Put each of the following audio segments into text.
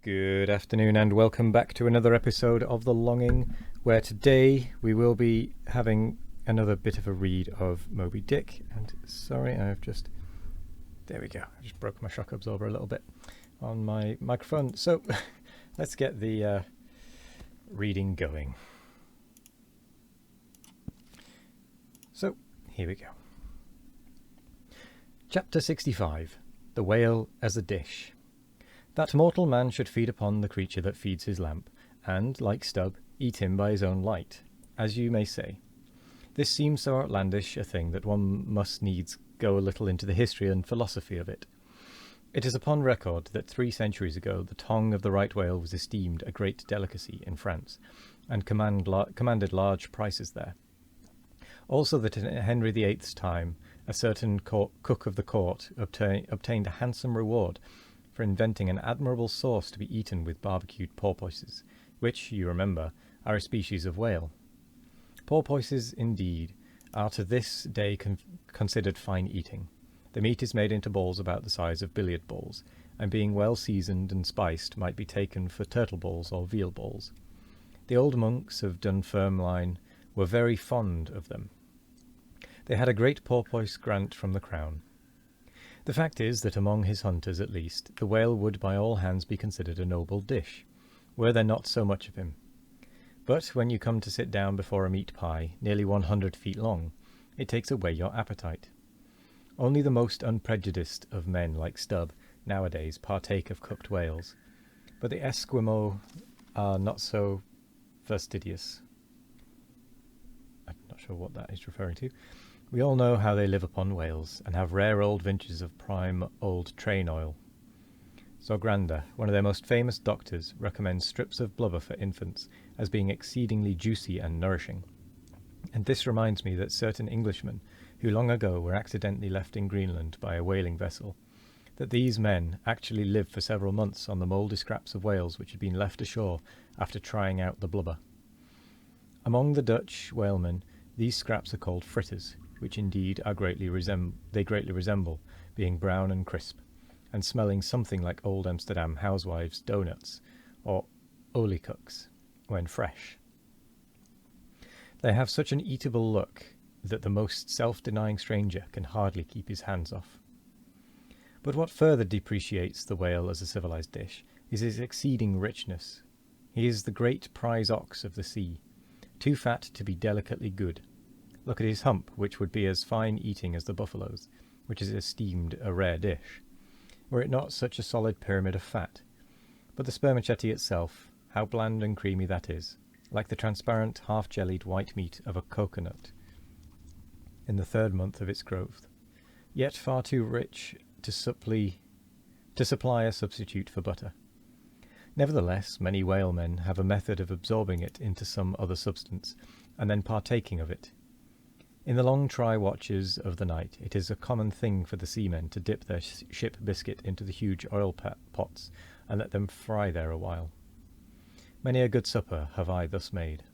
Good afternoon and welcome back to another episode of The Longing, where today we will be having another bit of a read of Moby Dick. And sorry, there we go, I just broke my shock absorber a little bit on my microphone. So let's get the reading going. So here we go. Chapter 65, The Whale as a Dish. That mortal man should feed upon the creature that feeds his lamp, and, like Stubb, eat him by his own light, as you may say. This seems so outlandish a thing that one must needs go a little into the history and philosophy of it. It is upon record that 3 centuries ago the tongue of the right whale was esteemed a great delicacy in France, and commanded large prices there. Also that in Henry VIII's time a certain cook of the court obtained a handsome reward for inventing an admirable sauce to be eaten with barbecued porpoises, which, you remember, are a species of whale. Porpoises, indeed, are to this day considered fine eating. The meat is made into balls about the size of billiard balls, and being well seasoned and spiced might be taken for turtle balls or veal balls. The old monks of Dunfermline were very fond of them. They had a great porpoise grant from the crown. The fact is that among his hunters, at least, the whale would by all hands be considered a noble dish, were there not so much of him. But when you come to sit down before a meat pie, nearly 100 feet long, it takes away your appetite. Only the most unprejudiced of men like Stubb nowadays partake of cooked whales, but the Esquimaux are not so fastidious. I'm not sure what that is referring to. We all know how they live upon whales, and have rare old vintages of prime old train oil. Zogranda, one of their most famous doctors, recommends strips of blubber for infants as being exceedingly juicy and nourishing. And this reminds me that certain Englishmen, who long ago were accidentally left in Greenland by a whaling vessel, that these men actually lived for several months on the mouldy scraps of whales which had been left ashore after trying out the blubber. Among the Dutch whalemen, these scraps are called fritters, which indeed are greatly resemble, being brown and crisp, and smelling something like old Amsterdam housewives' doughnuts, or oliekoeks, when fresh. They have such an eatable look that the most self-denying stranger can hardly keep his hands off. But what further depreciates the whale as a civilized dish is his exceeding richness. He is the great prize ox of the sea, too fat to be delicately good. Look at his hump, which would be as fine eating as the buffalo's, which is esteemed a rare dish, were it not such a solid pyramid of fat. But the spermaceti itself, how bland and creamy that is, like the transparent, half-jellied white meat of a coconut in the 3rd month of its growth, yet far too rich to supply a substitute for butter. Nevertheless, many whalemen have a method of absorbing it into some other substance, and then partaking of it. In the long try watches of the night, it is a common thing for the seamen to dip their ship biscuit into the huge oil pots, and let them fry there a while. Many a good supper have I thus made.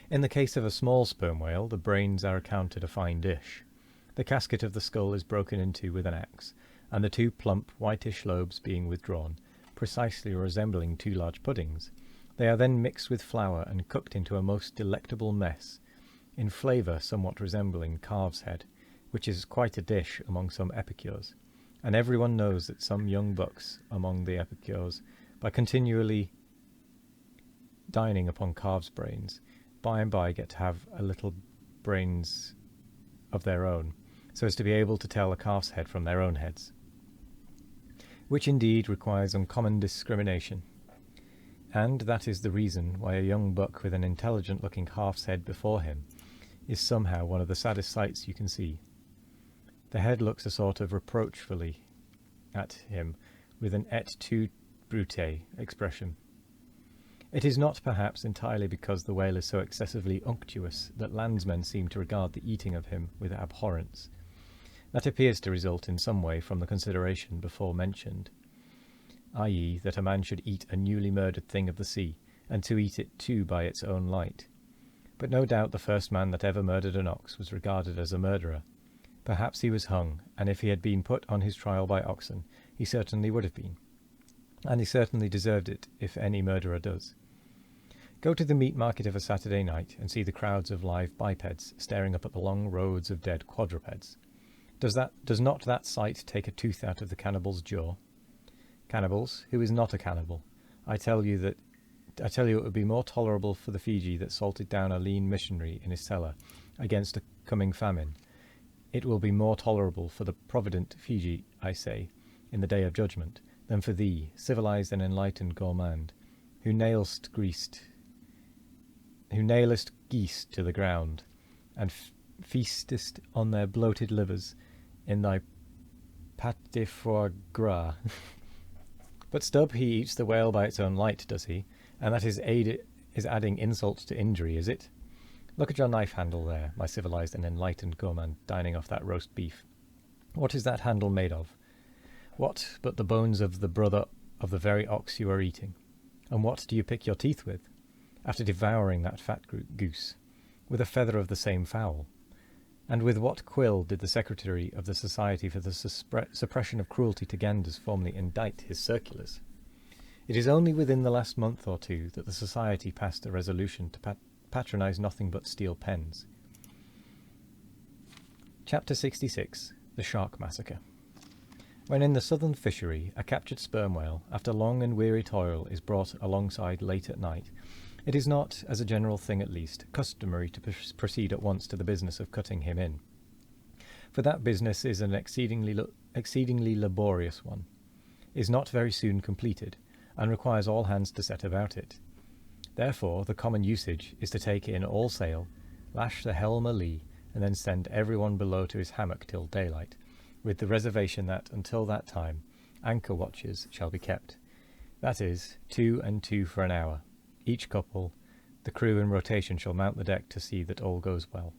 In the case of a small sperm whale, the brains are accounted a fine dish. The casket of the skull is broken into with an axe, and the 2 plump, whitish lobes being withdrawn, precisely resembling 2 large puddings. They are then mixed with flour and cooked into a most delectable mess, in flavour somewhat resembling calf's head, which is quite a dish among some epicures, and everyone knows that some young bucks among the epicures, by continually dining upon calves' brains, by and by get to have a little brains of their own, so as to be able to tell a calf's head from their own heads, which indeed requires uncommon discrimination. And that is the reason why a young buck with an intelligent-looking calf's head before him is somehow one of the saddest sights you can see. The head looks a sort of reproachfully at him, with an et tu, Brute expression. It is not perhaps entirely because the whale is so excessively unctuous that landsmen seem to regard the eating of him with abhorrence. That appears to result in some way from the consideration before mentioned, i.e. that a man should eat a newly murdered thing of the sea, and to eat it too by its own light. But no doubt the first man that ever murdered an ox was regarded as a murderer. Perhaps he was hung, and if he had been put on his trial by oxen, he certainly would have been. and he certainly deserved it, if any murderer does. Go to the meat market of a Saturday night and see the crowds of live bipeds staring up at the long rows of dead quadrupeds. Does not that sight take a tooth out of the cannibal's jaw? Cannibals, who is not a cannibal? I tell you it would be more tolerable for the Fiji that salted down a lean missionary in his cellar against a coming famine. It will be more tolerable for the provident Fiji, I say, in the day of judgment, than for thee, civilized and enlightened gourmand, who nailest geese to the ground, and feastest on their bloated livers in thy pâte de foie gras. But Stubb, he eats the whale by its own light, does he? And that is adding insult to injury, is it? Look at your knife handle there, my civilized and enlightened gourmand, dining off that roast beef. What is that handle made of? What but the bones of the brother of the very ox you are eating? And what do you pick your teeth with, after devouring that fat goose? With a feather of the same fowl. And with what quill did the secretary of the Society for the Suppression of Cruelty to Ganders formally indict his circulars? It is only within the last month or two that the Society passed a resolution to patronize nothing but steel pens. Chapter 66. The Shark Massacre. When in the southern fishery a captured sperm whale, after long and weary toil, is brought alongside late at night, it is not, as a general thing at least, customary to proceed at once to the business of cutting him in. For that business is an exceedingly laborious one, is not very soon completed, and requires all hands to set about it. Therefore the common usage is to take in all sail, lash the helm a lee, and then send everyone below to his hammock till daylight, with the reservation that, until that time, anchor watches shall be kept. That is, 2 and 2 for an hour. Each couple, the crew in rotation shall mount the deck to see that all goes well.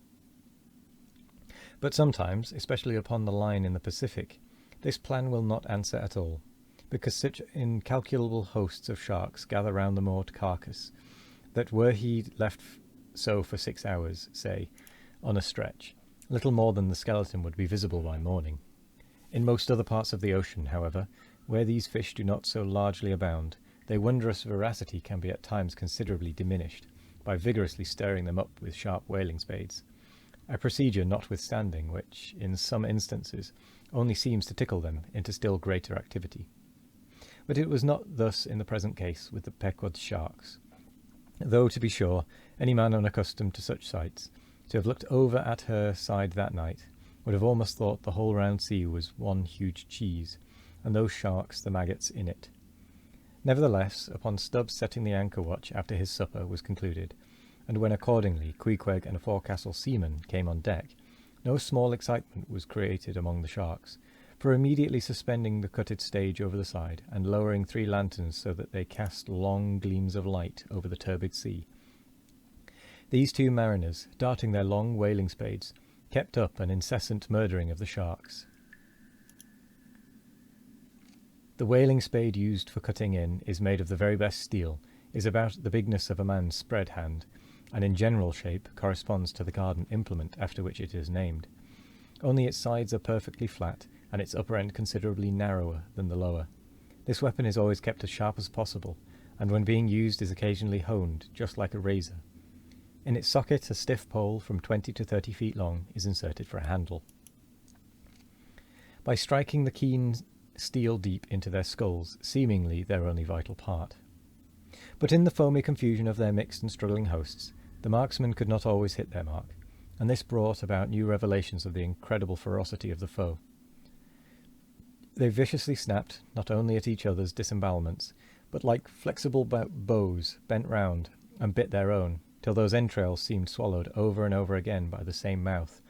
But sometimes, especially upon the line in the Pacific, this plan will not answer at all, because such incalculable hosts of sharks gather round the moored carcass, that were he left so for 6 hours, say, on a stretch, little more than the skeleton would be visible by morning. In most other parts of the ocean, however, where these fish do not so largely abound, their wondrous voracity can be at times considerably diminished by vigorously stirring them up with sharp whaling spades, a procedure notwithstanding which, in some instances, only seems to tickle them into still greater activity. But it was not thus in the present case with the Pequod sharks, though, to be sure, any man unaccustomed to such sights, to have looked over at her side that night, would have almost thought the whole round sea was one huge cheese, and those sharks the maggots in it. Nevertheless, upon Stubbs setting the anchor watch after his supper was concluded, and when accordingly Queequeg and a forecastle seaman came on deck, no small excitement was created among the sharks, for immediately suspending the cutted stage over the side, and lowering 3 lanterns so that they cast long gleams of light over the turbid sea, these 2 mariners, darting their long whaling spades, kept up an incessant murdering of the sharks. The whaling spade used for cutting in is made of the very best steel, is about the bigness of a man's spread hand, and in general shape corresponds to the garden implement after which it is named. Only its sides are perfectly flat, and its upper end considerably narrower than the lower. This weapon is always kept as sharp as possible, and when being used is occasionally honed, just like a razor. In its socket a stiff pole from 20 to 30 feet long is inserted for a handle. By striking the keen steel deep into their skulls, seemingly their only vital part. But in the foamy confusion of their mixed and struggling hosts, the marksmen could not always hit their mark, and this brought about new revelations of the incredible ferocity of the foe. They viciously snapped, not only at each other's disembowelments, but like flexible bows bent round and bit their own, till those entrails seemed swallowed over and over again by the same mouth,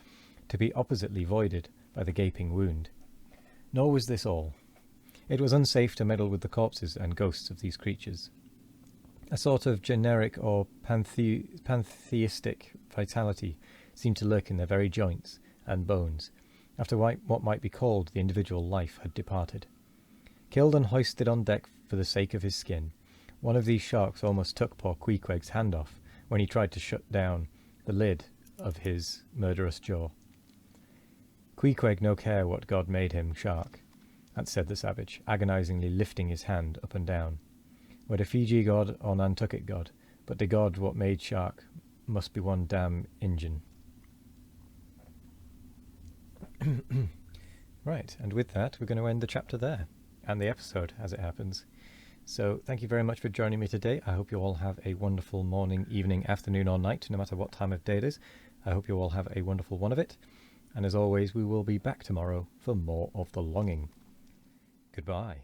to be oppositely voided by the gaping wound. Nor was this all. It was unsafe to meddle with the corpses and ghosts of these creatures. A sort of generic or pantheistic vitality seemed to lurk in their very joints and bones, after what might be called the individual life had departed. Killed and hoisted on deck for the sake of his skin, one of these sharks almost took poor Queequeg's hand off when he tried to shut down the lid of his murderous jaw. Queequeg no care what God made him shark, That said the savage, agonizingly lifting his hand up and down. Were the Fiji god or Nantucket god, but the god what made shark must be one damn Injun. Right, and with that, we're going to end the chapter there, and the episode, as it happens. So thank you very much for joining me today. I hope you all have a wonderful morning, evening, afternoon, or night, no matter what time of day it is. I hope you all have a wonderful one of it. And as always, we will be back tomorrow for more of The Longing. Goodbye.